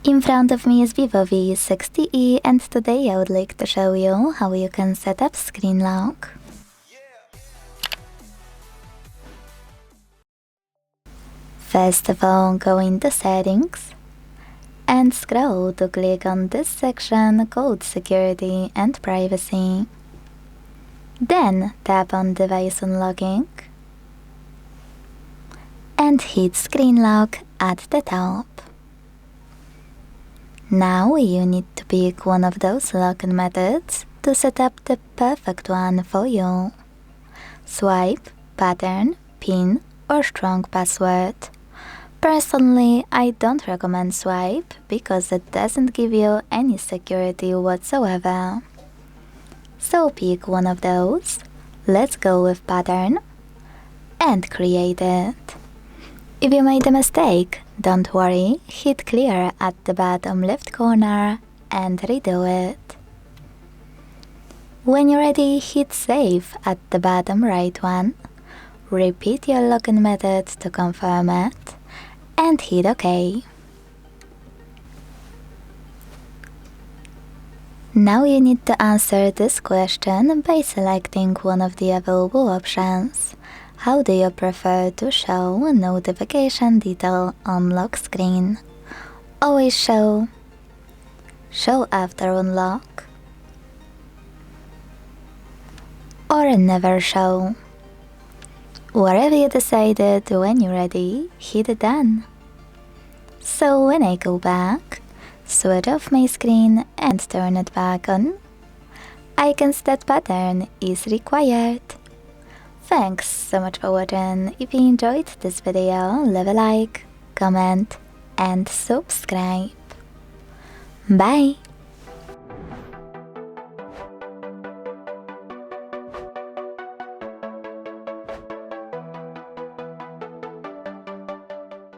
In front of me is VIVO V60E, and today I would like to show you how you can set up screen lock. First of all, go into Settings and scroll to click on this section called Security and Privacy. Then tap on Device Unlocking and hit Screen Lock at the top. Now you need to pick one of those locking methods to set up the perfect one for you. Swipe, pattern, pin, or strong password. Personally, I don't recommend swipe because it doesn't give you any security whatsoever. So pick one of those, let's go with pattern, and create it. If you made a mistake, don't worry, hit clear at the bottom left corner and redo it. When you're ready, hit save at the bottom right one, repeat your login method to confirm it, and hit OK. Now you need to answer this question by selecting one of the available options. How do you prefer to show a notification detail on lock screen? Always show, show after unlock, or never show? Whatever you decided, when you're ready, hit done. So when I go back, switch off my screen and turn it back on, I can see that pattern is required. Thanks so much for watching. If you enjoyed this video, leave a like, comment and subscribe. Bye!